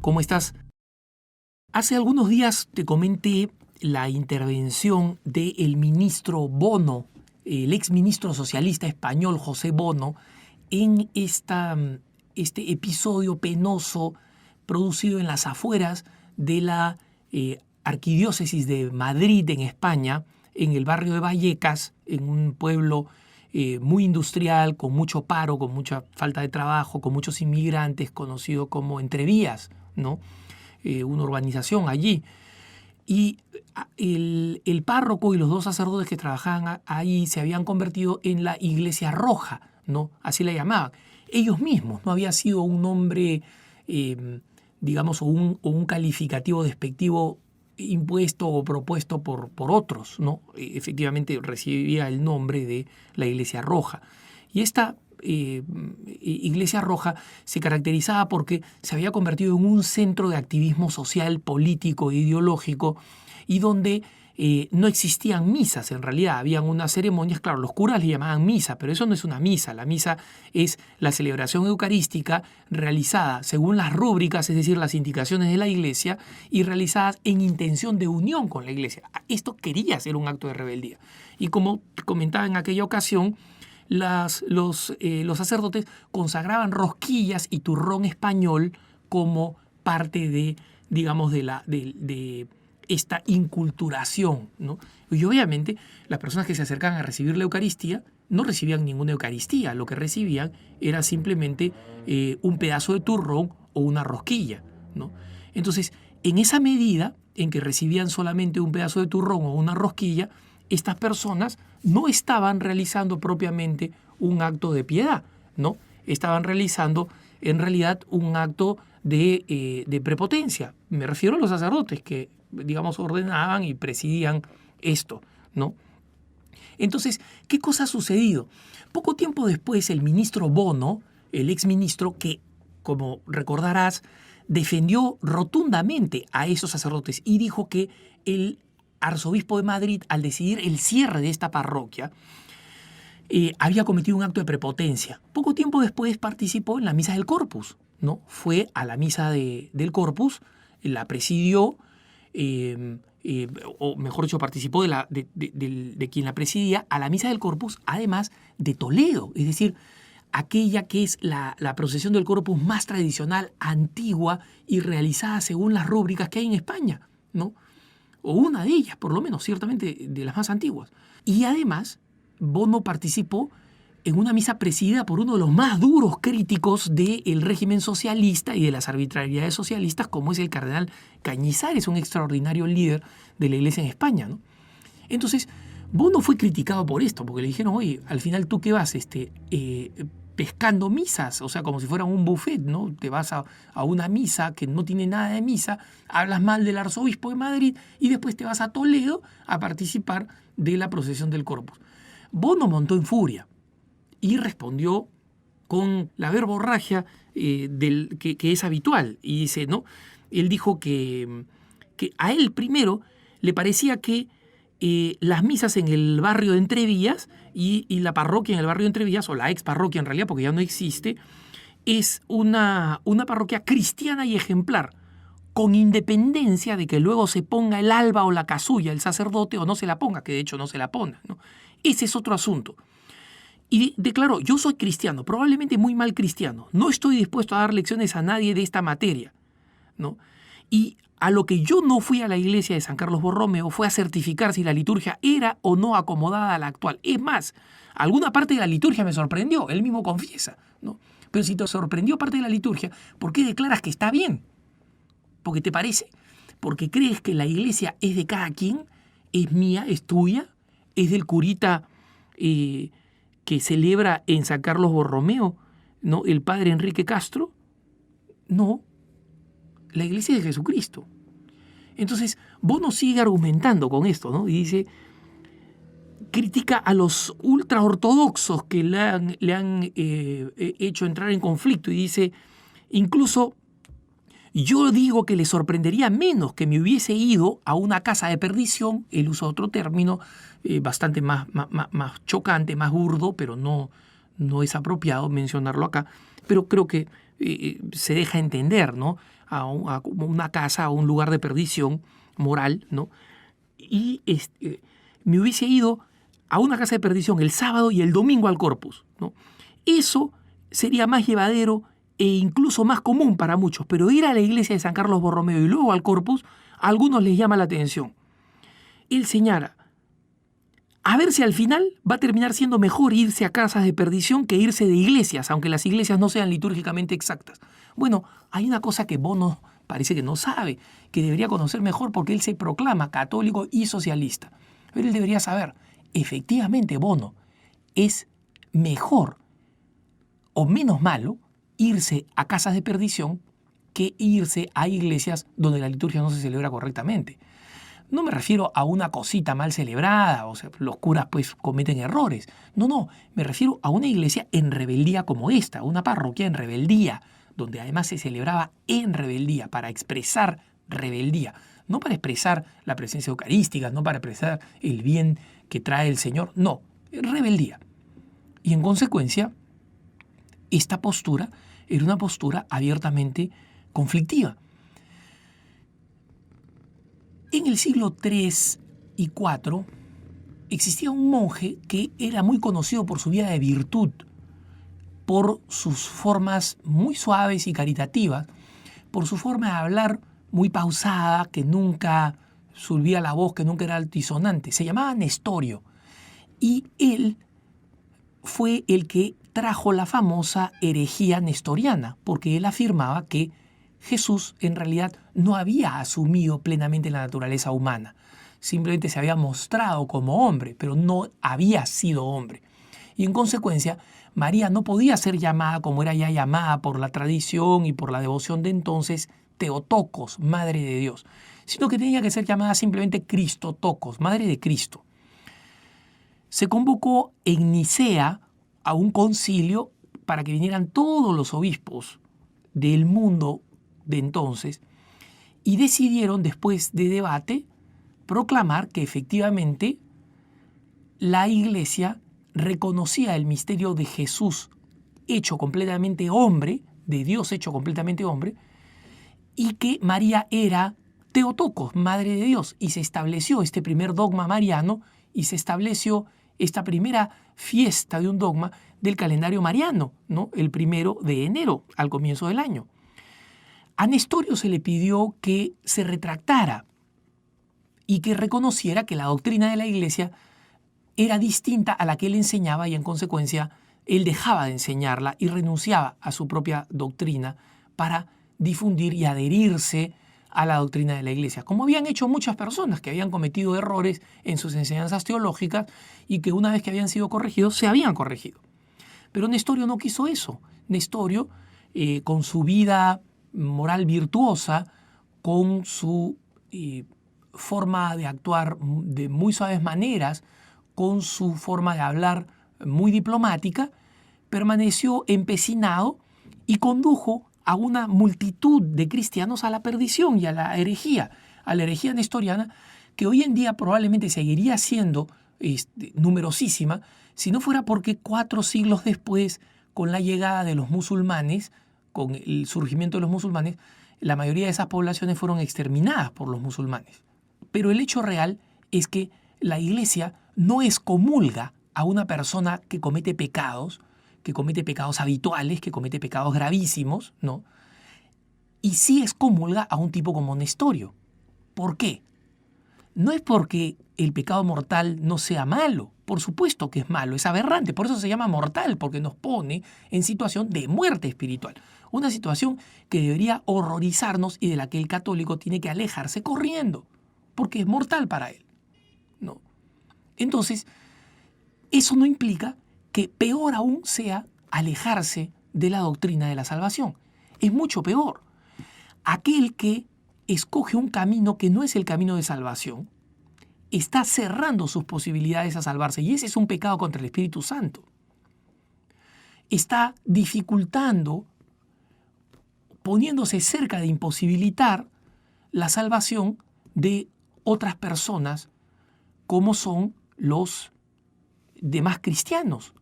¿cómo estás? Hace algunos días te comenté la intervención del ministro Bono, el exministro socialista español José Bono, en este episodio penoso producido en las afueras de la arquidiócesis de Madrid, en España, en el barrio de Vallecas, en un pueblo muy industrial, con mucho paro, con mucha falta de trabajo, con muchos inmigrantes, conocido como Entrevías, ¿no? Una urbanización allí. Y el párroco y los dos sacerdotes que trabajaban ahí se habían convertido en la Iglesia Roja, ¿no? Así la llamaban. Ellos mismos, no había sido un nombre, digamos, o un calificativo despectivo impuesto o propuesto por otros, ¿no? Efectivamente recibía el nombre de la Iglesia Roja. Y esta Iglesia Roja se caracterizaba porque se había convertido en un centro de activismo social, político e ideológico, y donde no existían misas. En realidad habían unas ceremonias, claro, los curas le llamaban misa, pero eso no es una misa. La misa es la celebración eucarística realizada según las rúbricas, es decir, las indicaciones de la Iglesia, y realizadas en intención de unión con la Iglesia. Esto quería ser un acto de rebeldía. Y como comentaba en aquella ocasión, los sacerdotes consagraban rosquillas y turrón español como parte de, digamos, de esta inculturación, ¿no? Y obviamente las personas que se acercaban a recibir la Eucaristía no recibían ninguna Eucaristía, lo que recibían era simplemente un pedazo de turrón o una rosquilla, ¿no? Entonces, en esa medida en que recibían solamente un pedazo de turrón o una rosquilla, estas personas no estaban realizando propiamente un acto de piedad, ¿no? Estaban realizando en realidad un acto de prepotencia. Me refiero a los sacerdotes que, digamos, ordenaban y presidían esto, ¿no? Entonces, ¿qué cosa ha sucedido? Poco tiempo después, el ministro Bono, el exministro, que, como recordarás, defendió rotundamente a esos sacerdotes y dijo que el arzobispo de Madrid, al decidir el cierre de esta parroquia, había cometido un acto de prepotencia. Poco tiempo después participó en la misa del Corpus, ¿no? Fue a la misa del Corpus, la presidió, o mejor dicho, participó de quien la presidía a la misa del Corpus, además de Toledo, es decir, aquella que es la procesión del Corpus más tradicional, antigua y realizada según las rúbricas que hay en España, ¿no? O una de ellas, por lo menos, ciertamente de las más antiguas. Y además, Bono participó en una misa presidida por uno de los más duros críticos del régimen socialista y de las arbitrariedades socialistas, como es el cardenal Cañizares, un extraordinario líder de la Iglesia en España, ¿no? Entonces, Bono fue criticado por esto, porque le dijeron, oye, al final tú qué vas, pescando misas, o sea, como si fuera un buffet, ¿no? Te vas a una misa que no tiene nada de misa, hablas mal del arzobispo de Madrid y después te vas a Toledo a participar de la procesión del Corpus. Bono montó en furia y respondió con la verborragia que es habitual. Y dice, ¿no? Él dijo que a él primero le parecía que las misas en el barrio de Entrevías y la parroquia en el barrio de Entrevías, o la ex parroquia en realidad, porque ya no existe, es una parroquia cristiana y ejemplar, con independencia de que luego se ponga el alba o la casulla el sacerdote o no se la ponga, que de hecho no se la ponga, ¿no? Ese es otro asunto. Y declaró, yo soy cristiano, probablemente muy mal cristiano, no estoy dispuesto a dar lecciones a nadie de esta materia, ¿no? Y a lo que yo no fui a la iglesia de San Carlos Borromeo fue a certificar si la liturgia era o no acomodada a la actual. Es más, alguna parte de la liturgia me sorprendió, él mismo confiesa, ¿no? Pero si te sorprendió parte de la liturgia, ¿por qué declaras que está bien? ¿Porque te parece? ¿Porque crees que la iglesia es de cada quien? ¿Es mía? ¿Es tuya? ¿Es del curita que celebra en San Carlos Borromeo, ¿no? El padre Enrique Castro? No. La iglesia es de Jesucristo. Entonces, Bono sigue argumentando con esto, ¿no? Y dice, critica a los ultraortodoxos que le han hecho entrar en conflicto y dice, incluso yo digo que le sorprendería menos que me hubiese ido a una casa de perdición, él usa otro término bastante más chocante, más burdo, pero no es apropiado mencionarlo acá, pero creo que se deja entender, ¿no? A una casa, a un lugar de perdición moral, ¿no? Y me hubiese ido a una casa de perdición el sábado y el domingo al Corpus, ¿no? Eso sería más llevadero e incluso más común para muchos, pero ir a la iglesia de San Carlos Borromeo y luego al Corpus, a algunos les llama la atención. Él señala, a ver si al final va a terminar siendo mejor irse a casas de perdición que irse de iglesias, aunque las iglesias no sean litúrgicamente exactas. Bueno, hay una cosa que Bono parece que no sabe, que debería conocer mejor porque él se proclama católico y socialista. Pero él debería saber, efectivamente, Bono, es mejor o menos malo irse a casas de perdición que irse a iglesias donde la liturgia no se celebra correctamente. No me refiero a una cosita mal celebrada, o sea, los curas pues cometen errores. No, me refiero a una iglesia en rebeldía como esta, una parroquia en rebeldía, donde además se celebraba en rebeldía, para expresar rebeldía, no para expresar la presencia eucarística, no para expresar el bien que trae el Señor, no, rebeldía. Y en consecuencia, esta postura era una postura abiertamente conflictiva. En el siglo III y IV existía un monje que era muy conocido por su vida de virtud, por sus formas muy suaves y caritativas, por su forma de hablar muy pausada, que nunca subía la voz, que nunca era altisonante. Se llamaba Nestorio y él fue el que trajo la famosa herejía nestoriana, porque él afirmaba que Jesús en realidad no había asumido plenamente la naturaleza humana. Simplemente se había mostrado como hombre, pero no había sido hombre. Y en consecuencia, María no podía ser llamada como era ya llamada por la tradición y por la devoción de entonces, Theotokos, Madre de Dios, sino que tenía que ser llamada simplemente Christotokos, Madre de Cristo. Se convocó en Nicea a un concilio para que vinieran todos los obispos del mundo de entonces y decidieron, después de debate, proclamar que efectivamente la Iglesia reconocía el misterio de Jesús hecho completamente hombre, de Dios hecho completamente hombre, y que María era Theotokos, Madre de Dios, y se estableció este primer dogma mariano y se estableció esta primera fiesta de un dogma del calendario mariano, ¿no? El 1 de enero, al comienzo del año. A Nestorio se le pidió que se retractara y que reconociera que la doctrina de la Iglesia era distinta a la que él enseñaba y en consecuencia él dejaba de enseñarla y renunciaba a su propia doctrina para difundir y adherirse a la doctrina de la Iglesia, como habían hecho muchas personas que habían cometido errores en sus enseñanzas teológicas y que una vez que habían sido corregidos, se habían corregido. Pero Nestorio no quiso eso. Nestorio, con su vida moral virtuosa, con su forma de actuar de muy suaves maneras, con su forma de hablar muy diplomática, permaneció empecinado y condujo a una multitud de cristianos a la perdición y a la herejía nestoriana, que hoy en día probablemente seguiría siendo numerosísima, si no fuera porque 4 siglos después, con la llegada de los musulmanes, con el surgimiento de los musulmanes, la mayoría de esas poblaciones fueron exterminadas por los musulmanes. Pero el hecho real es que la Iglesia no excomulga a una persona que comete pecados habituales, que comete pecados gravísimos, ¿no? Y sí excomulga a un tipo como Nestorio. ¿Por qué? No es porque el pecado mortal no sea malo, por supuesto que es malo, es aberrante, por eso se llama mortal, porque nos pone en situación de muerte espiritual, una situación que debería horrorizarnos y de la que el católico tiene que alejarse corriendo, porque es mortal para él, ¿no? Entonces, eso no implica que peor aún sea alejarse de la doctrina de la salvación. Es mucho peor. Aquel que escoge un camino que no es el camino de salvación, está cerrando sus posibilidades a salvarse. Y ese es un pecado contra el Espíritu Santo. Está dificultando, poniéndose cerca de imposibilitar la salvación de otras personas como son los demás cristianos,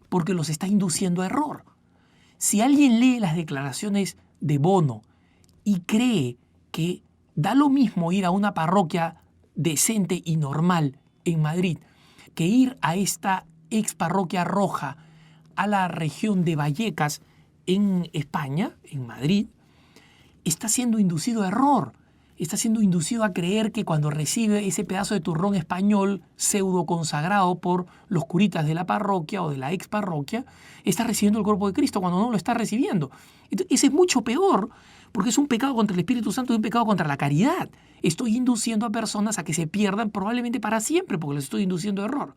porque los está induciendo a error. Si alguien lee las declaraciones de Bono y cree que da lo mismo ir a una parroquia decente y normal en Madrid que ir a esta ex parroquia roja a la región de Vallecas en España, en Madrid, está siendo inducido a error. Está siendo inducido a creer que cuando recibe ese pedazo de turrón español pseudo consagrado por los curitas de la parroquia o de la ex parroquia, está recibiendo el cuerpo de Cristo cuando no lo está recibiendo. Entonces, ese es mucho peor porque es un pecado contra el Espíritu Santo y un pecado contra la caridad. Estoy induciendo a personas a que se pierdan probablemente para siempre porque les estoy induciendo a error.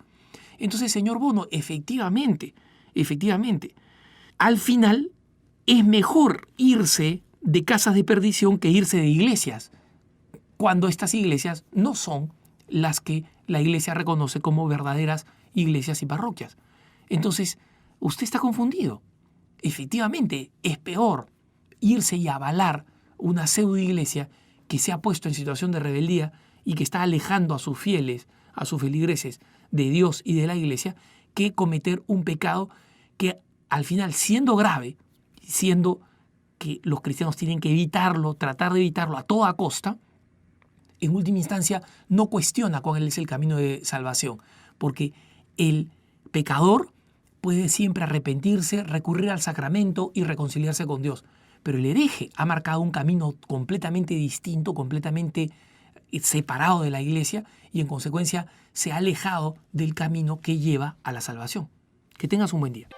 Entonces, señor Bono, efectivamente, al final es mejor irse de casas de perdición que irse de iglesias, cuando estas iglesias no son las que la iglesia reconoce como verdaderas iglesias y parroquias. Entonces, usted está confundido. Efectivamente, es peor irse y avalar una pseudo iglesia que se ha puesto en situación de rebeldía y que está alejando a sus fieles, a sus feligreses de Dios y de la iglesia, que cometer un pecado que al final, siendo grave, siendo que los cristianos tienen que evitarlo, tratar de evitarlo a toda costa, en última instancia no cuestiona cuál es el camino de salvación, porque el pecador puede siempre arrepentirse, recurrir al sacramento y reconciliarse con Dios. Pero el hereje ha marcado un camino completamente distinto, completamente separado de la iglesia y en consecuencia se ha alejado del camino que lleva a la salvación. Que tengas un buen día.